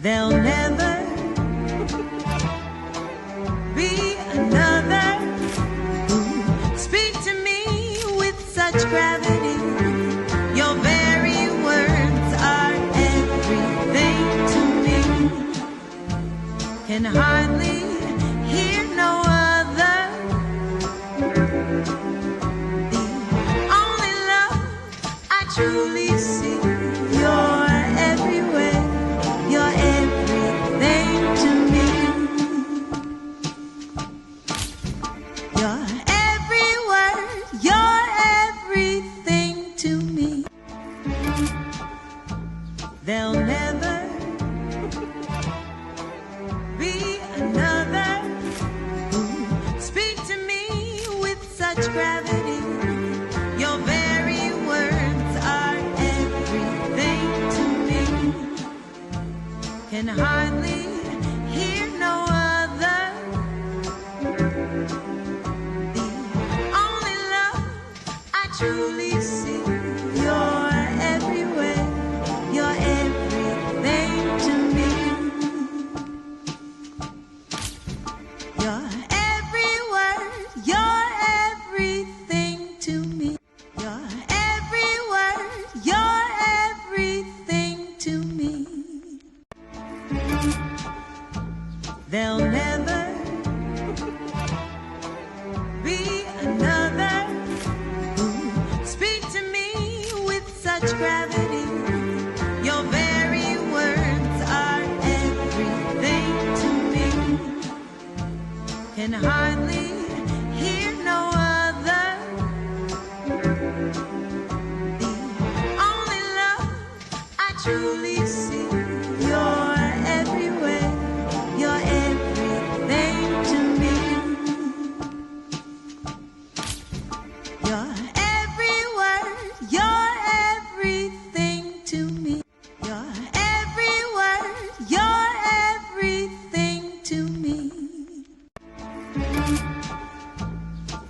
There'll never be another who speak to me with such gravity. Your very words are everything to me. Can hardly hear no other. The only love I truly see. You're everywhere. You're everything to me. You're every word. You're everything to me. There'll never be another who speak to me with such gravity. Your very words are everything to me. Can hardly hear no other. The only love I truly see. You're everywhere. You're everything to me. You're every word. You're everything to me. You're every word. You're everything to me. There'll never be another who speak to me with such gravity. Your very words are everything to me. Can hardly hear no other. The only love I truly see. You're everywhere. You're everything to me. You're every word. You're everything to me. You're every word. You're everything to me.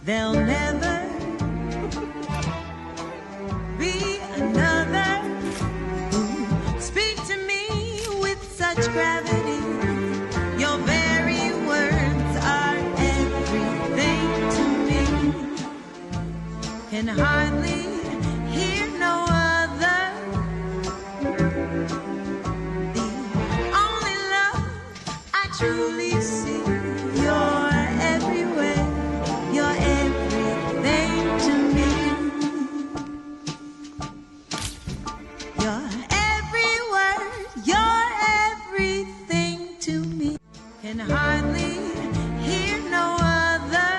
There'll never be another who speak to me with such gravity. Your very words are everything to me. Can hardly hear no other. The only love I truly see. You're everywhere. You're everything to me. You're every word. You're everything to me. Can hardly hear no other.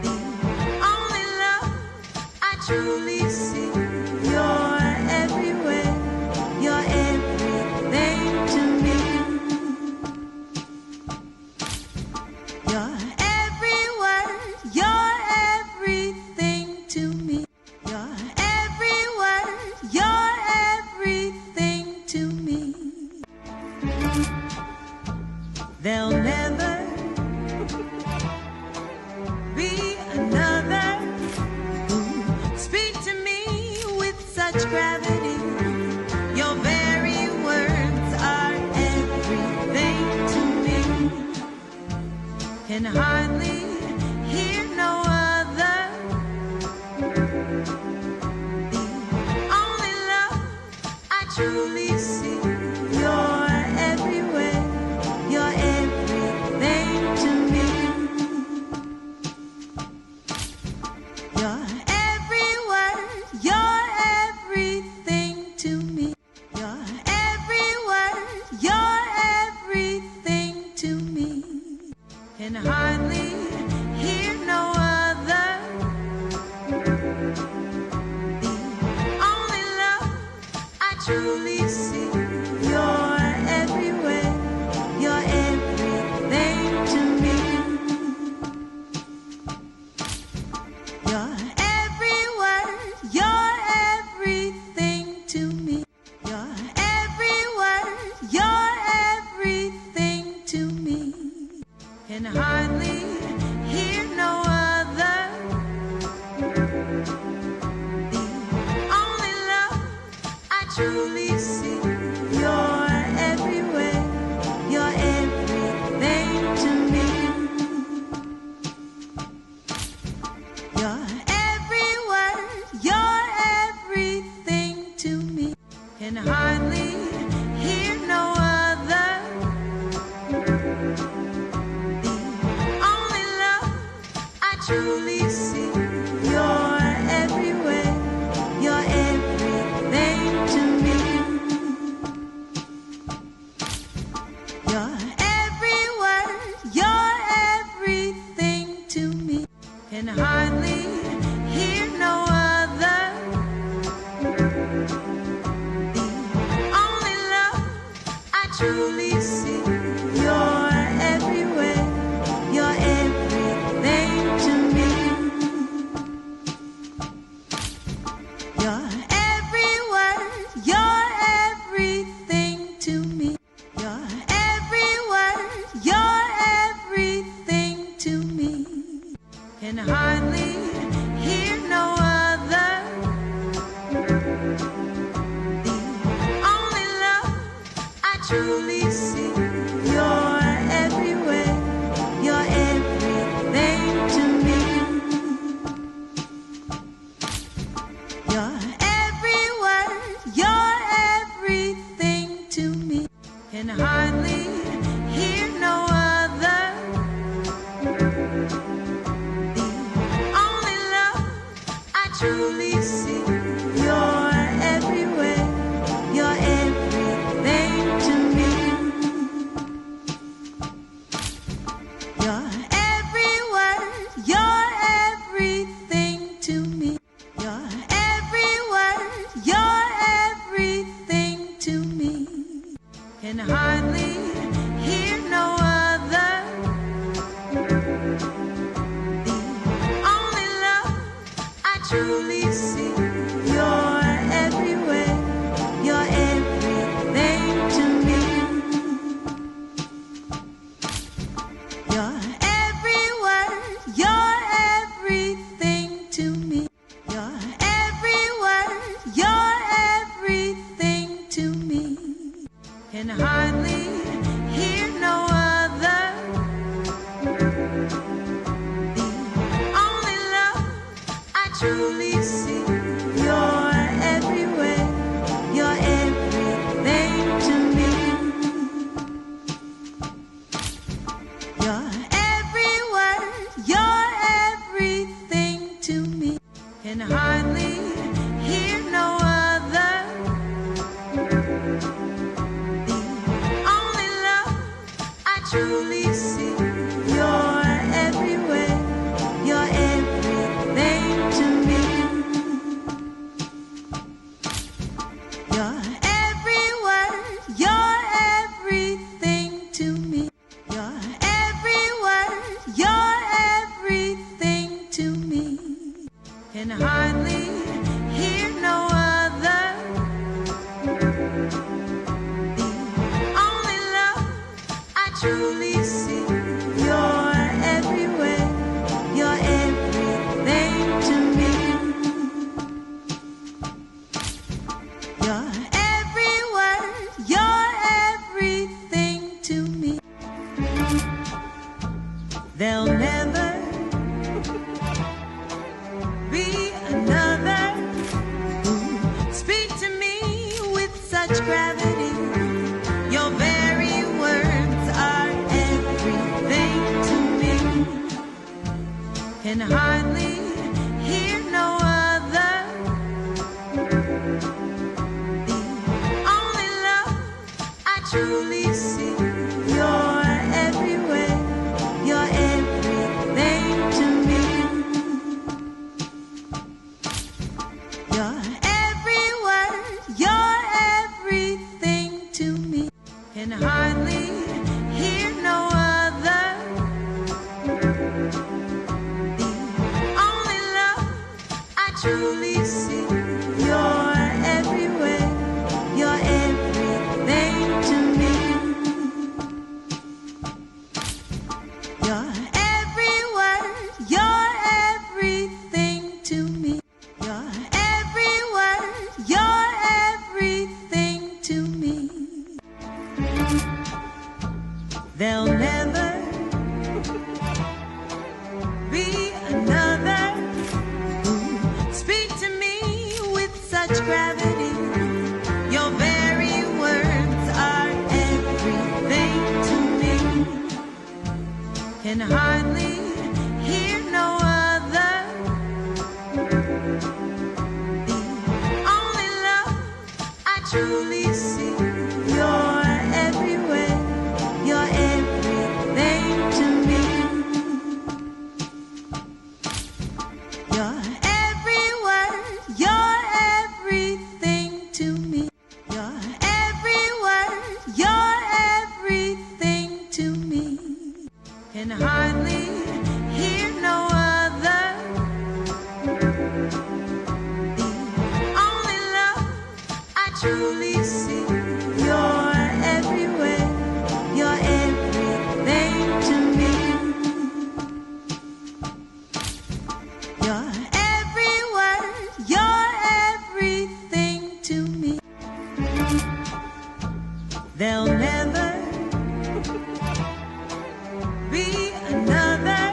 The only love I truly see. You're everywhere. You're everything to me. You're every word. You're everything to me. You're every word. You're everything to me. There'll never be another who speak to me with such gravity. Your very words are everything to me. Can hardly hear no other. The only love I truly see. You're everywhere. You're everything to me. You're every word. You're everything to me. You're every word. You're everything to me. Can hardly hear no other. The only love I truly see. You're everywhere. You're everything to me. You're every word. You're everything to truly see you're everywhere, you're everything to me. You're everywhere, you're everything to me. Can hardly hear no other. The only love I truly see, you're everywhere, you're everything to me. You're everywhere, you're everything to me. Can hardly hear no other. The only love I truly see, you're everywhere, you're everything to me. You're everywhere, you're everything to me. You're everywhere, you're everything to me. Can hardly hear no other. The only love I truly see, you're everywhere, you're everything to me. You're everywhere, you're everything to me. Can hardly hear no other. The only love I truly see, you're everywhere, you're everything to me. You're everywhere, you're everything to me. You're everywhere, you're everything to me. Can hardly hear no other. The only love I truly see, you're everywhere, you're everything to me. You're everywhere, you're everything to me. You're everywhere, you're everything to me. Can hardly hear no other. The only love I truly see, you're everywhere, you're everything to me. You're everywhere, you're everything to me. Can hardly hear no other. The only love I truly see, you're everywhere, you're everything to me. You're everywhere, you're everything to me. You're everywhere, you're everything to me. Can hardly hear no other. The only love I truly see, you're everywhere, you're everything to me. You're everywhere, you're everything to me. There'll never be another who speak to me with such gravity. Your very words are everything to me. Can hardly hear no other. The only love I truly see, you're everywhere, you're everything to me. You're everywhere, you're everything to me. Can hardly hear no other. The only love I truly see, you're everywhere, you're everything to me. You're everywhere, you're everything to me. You're everywhere, you're everything. gravity. Your very words are everything to me. Can hardly hear no other. The only love I truly see. You're everywhere. You're everything to me. You're every word. You're everything to me. You're every word. You're everything to me. Can hardly hear no other. The only love I truly see. You're everywhere. You're everything to me. You're every word. You're everything to me. There'll never be another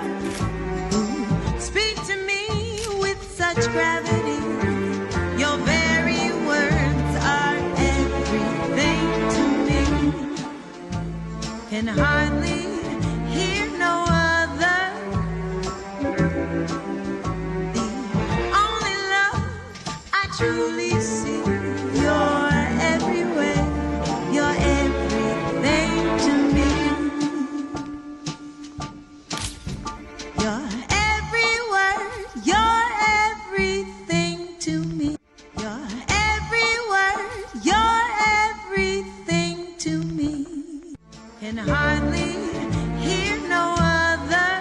who speak to me with such gravity. Your very words are everything to me. Can hardly hear no other. The only love I truly see. You're everywhere. You're everything to me. You're every word. You're everything to me. You're every word. You're everything to me. Can hardly hear no other.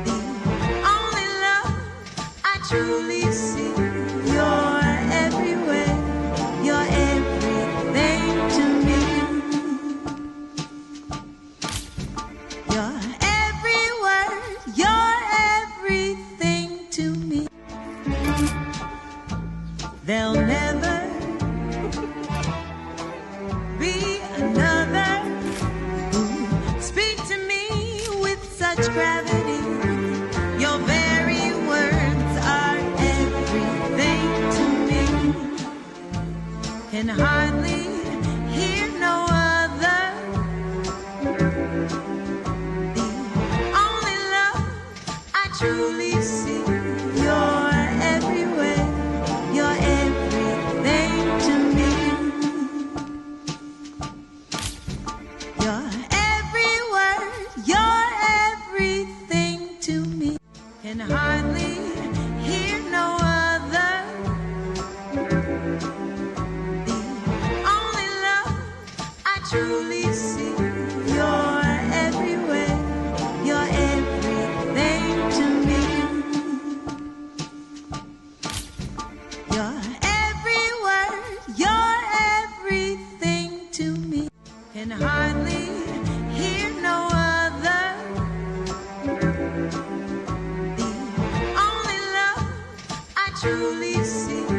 The only love I truly see. You're everywhere. You're everything to me. You're every word. You're everything to me. There'll never be another who speak to me with such gravity. Your very words are everything to me. Can hardly hear no other. The only love I truly see. You're everywhere. You're everything to me. You're every word. You're everything to me. Can hardly hear no other. The only love I truly see. You're everywhere. You're everything to me. You're every word. You're everything to me. Can hardly hear no other. The only love I truly see.